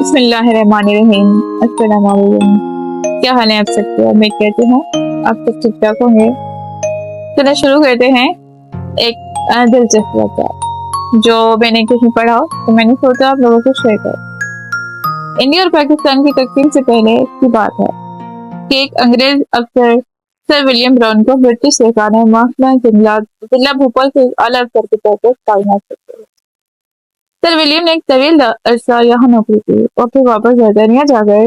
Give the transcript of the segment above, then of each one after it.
بسم اللہ الرحمن الرحیم، السلام علیکم۔ کیا حال ہے آپ سب کے؟ امید کرتی ہوں آپ سب ٹھیک ٹھاک ہوں گے۔ چلیں شروع کرتے ہیں۔ ایک دلچسپ واقعہ جو میں نے کہیں پڑھا تو میں نے سوچا آپ لوگوں کو شیئر کروں۔ انڈیا اور پاکستان کی تقسیم سے پہلے کی بات ہے کہ ایک انگریز افسر سر ولیم براؤن کو برٹش سرکار نے محکمہ جنگلات ضلع بھوپال کے اعلیٰ افسر کے طور پر تعینات کیا۔ سر ولیم نے ایک طویل عرصہ یہاں نوکری کی اور پھر واپس برطانیہ جا گئے۔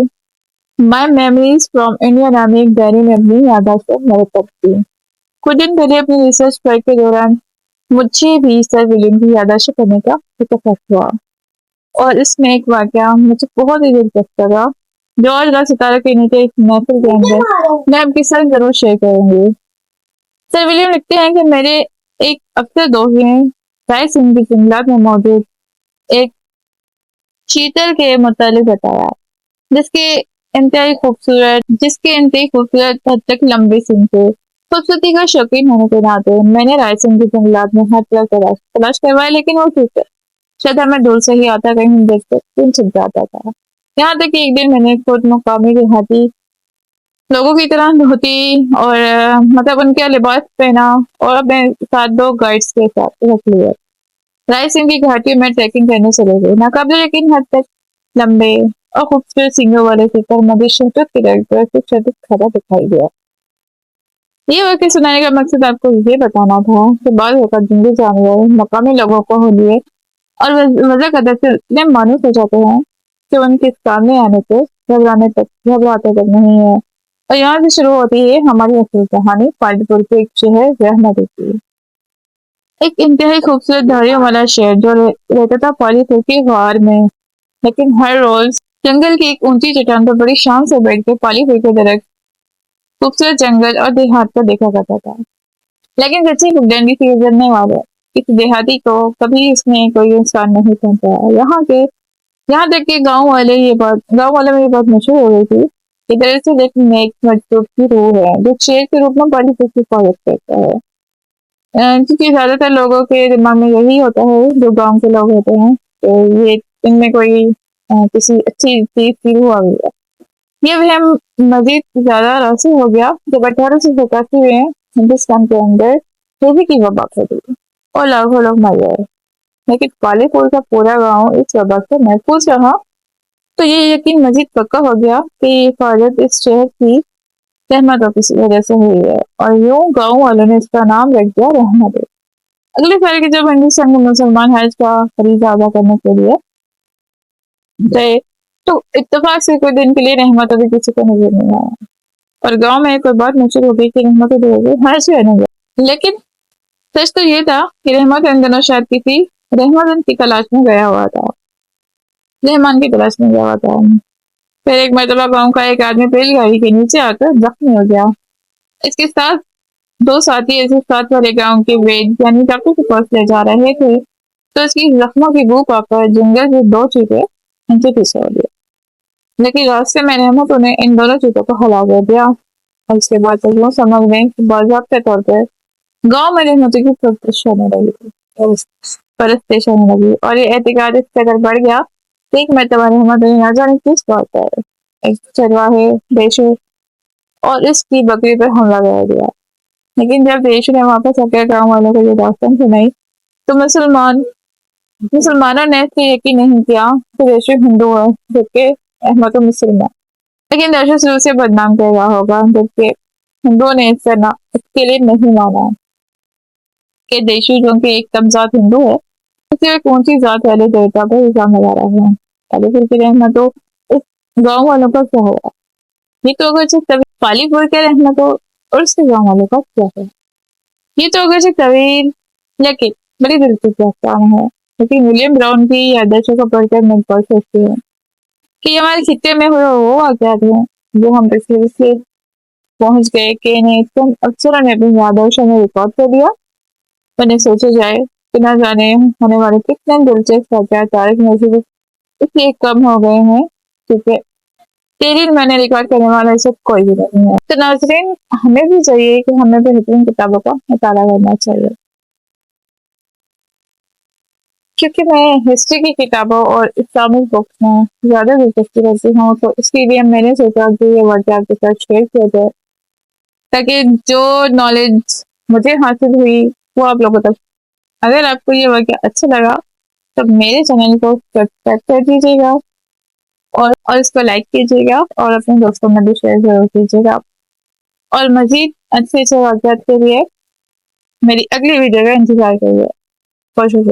مائی میموریز فرام انڈیا نامی ایک ڈائری میں اپنی یادداشتیں مرتب کی۔ کچھ دن پہلے اپنی ریسرچ ورک کے دوران مجھے بھی سر ولیم کی یادداشتیں پڑھنے کا اتفاق ہوا اور اس میں ایک واقعہ مجھے بہت ہی دلچسپ لگا جو آج رات ستارہ کے نیچے ایک محفل کے اندر میں آپ کے ساتھ ضرور شیئر کروں گی۔ سر ولیم لکھتے ہیں کہ میرے ایک افسر دوست نے رائے سنگھ کے جنگلات میں موجود ایک چیتل کے متعلق بتایا جس کے انتہائی خوبصورت حد تک لمبے سنگ تھے۔ خوبصورتی کا شوقین ہونے کے ناطے میں نے رائے سنگھ کے جنگلات میں ہر طرح تلاش کروایا لیکن وہ ٹھیک ہے شاید ہمیں دور سے ہی آتا کہیں دیکھ کر چھپ جاتا تھا۔ یہاں تک کہ ایک دن میں نے خود مقامی دیہاتی لوگوں کی طرح دھوتی اور ان کا لباس پہنا اور اپنے ساتھ 2 گائیڈز کے ساتھ رکھ لیا۔ رائے سنگھ کی گھاٹی میں ٹریکنگ کرنے چلے گئے۔ ناقابل یقین حد تک لمبے اور خوبصورت سنگوں والے سفر مجھے شہرت کے ڈائریکٹر سے شدید کھڑا دکھائی دیا۔ یہ واقعہ سنانے کا مقصد آپ کو یہ بتانا تھا کہ بعض اوقات جنگلی جانور مقامی لوگوں کو ہولیے اور وضع قدر سے اتنے مانوس ہو جاتے ہیں کہ ان کے سامنے آنے پہ گھبراتے تک نہیں ہے۔ اور یہاں سے شروع ہوتی ہے ہماری اصل کہانی پالی پور کے ایک شہر رحمت کی۔ ایک انتہائی خوبصورت دھاڑیوں والا شہر جو رہتا تھا پالی پور کے غار میں، لیکن ہر روز جنگل کی ایک اونچی چٹان پر بڑی شان سے بیٹھ کے پالی پور کے درخت، خوبصورت جنگل اور دیہات کو دیکھا کرتا تھا۔ لیکن سچی خوبدندی سے گزرنے والے اس دیہاتی کو کبھی اس میں کوئی نقصان نہیں پہنچا۔ یہاں تک کہ گاؤں والوں میں یہ بات مشہور ہو گئی تھی کہ دراصل ایک نیک مجذوب کی روح ہے جو شیر کے روپ میں پالی پور کی حفاظت کرتا ہے۔ کیونکہ زیادہ تر لوگوں کے دماغ میں یہی ہوتا ہے جو گاؤں کے لوگ ہوتے ہیں کہ یہ ان میں کوئی کسی اچھی چیز کی روح آ گئی ہے۔ یہ وہم مزید زیادہ راسخ ہو گیا جب 1887 میں ہندوستان کے اندر ٹی کی وبا پھیلی اور لاکھوں لوگ مر گئے، لیکن پالی پور کا پورا گاؤں اس وبا سے محفوظ رہا۔ تو یہ یقین مزید پکا ہو گیا کہ یہ حفاظت اس شہر کی رحمتوں کی وجہ سے ہوئی ہے اور یوں گاؤں والوں نے اس کا نام رکھ دیا رحمت۔ اگلے سال کے جب ہندوستان میں مسلمان حج کا فریضہ ادا کرنے کے لیے گئے تو اتفاق سے کوئی دن کے لیے رحمت ابھی کسی کو نظر نہیں آیا اور گاؤں میں کوئی بات مشہور ہو گئی کہ رحمت حج کرنے گیا۔ لیکن سچ تو یہ تھا کہ رحمت ان دنوں شاید کسی رحمت کی تلاش میں گیا ہوا تھا، رحمان کی تلاش میں گیا ہوا تھا۔ پھر ایک مرتبہ گاؤں کا ایک آدمی بیل گاڑی کے نیچے آ کر زخمی ہو گیا۔ اس کے ساتھ 2 ساتھی ایسے ساتھ والے گاؤں کے وید یعنی ڈاکٹر کے پاس لے جا رہے تھے تو اس کی زخموں کی بو پا کر جنگل سے 2 چیتے ان سے پیچھے ہو گئے، لیکن راستے میں رحمت نے ان دونوں چیتوں کو ہلا کر دیا اور اس کے بعد یوں سمجھ لیں کہ باضابطہ طور پر گاؤں میں رحمت کی پرستش ہونے لگی اور یہ اعتقاد اس قدر بڑھ گیا کہ ایک مرتبہ رحمت نہ جانے کس بات پر ایک چرواہے دیشو اور اس کی بکری پر حملہ کر دیا۔ لیکن جب دیشو نے واپس آ کر گاؤں والوں کو یہ داستان سنائی تو مسلمانوں نے اس سے یقین نہیں کیا کہ دیشو ہندو ہے جبکہ احمد مسلمان، لیکن دیشو شروع سے بدنام کر رہا ہوگا جبکہ ہندوؤں نے اس کے لیے نہیں مانا کہ دیشو جو کہ ایک کم ذات ہندو ہے اسے ایک اونچی ذات والے دیوتا پر الزام لگا رہا ہے۔ پالی پور کی رحمت اس گاؤں والوں کا کیا ہوا؟ یہ تو اگر پالی پور کے رحمت اور اس کے گاؤں والوں کا کیا ہے؟ یہ تو اگر طویل لیکن بڑی دلچسپ داستان ہے، لیکن ولیم براؤن کی یادداشتوں کو پڑھ کر میں بہت سوچتی ہوں کہ ہمارے خطے میں ہوئے وہ واقعات ہیں جو ہم تصویر سے پہنچ گئے کہ انہیں تم افسروں نے اپنی یادداشتوں میں ریکارڈ کر دیا۔ انہیں سوچا جائے کہ نہ جانے ہونے والے کتنے دلچسپ واقعات تاریخ میں سے اس لیے کم ہو گئے ہیں کیونکہ میں نے ریکارڈ کرنے والا اس وقت کوئی بھی نہیں ہے۔ تو ناظرین ہمیں بھی چاہیے کہ ہمیں بہترین کتابوں کا مطالعہ کرنا چاہیے کیونکہ میں ہسٹری کی کتابوں اور اسلامک بکس میں زیادہ دلچسپی رکھتی ہوں، تو اس کے لیے میں نے سوچا کہ یہ واقعہ آپ کے ساتھ شیئر کیا جائے، تاکہ جو نالج مجھے حاصل ہوئی وہ آپ لوگوں تک۔ اگر آپ کو یہ واقعہ اچھا لگا تو میرے چینل کو سبسکرائب کر دیجیے گا، اور اس کو لائک کیجیے گا، اور اپنے دوستوں میں بھی شیئر ضرور کیجیے گا۔ اور مزید اچھے واقعات کے لیے میری اگلی ویڈیو کا انتظار کریے۔ بہت شکریہ۔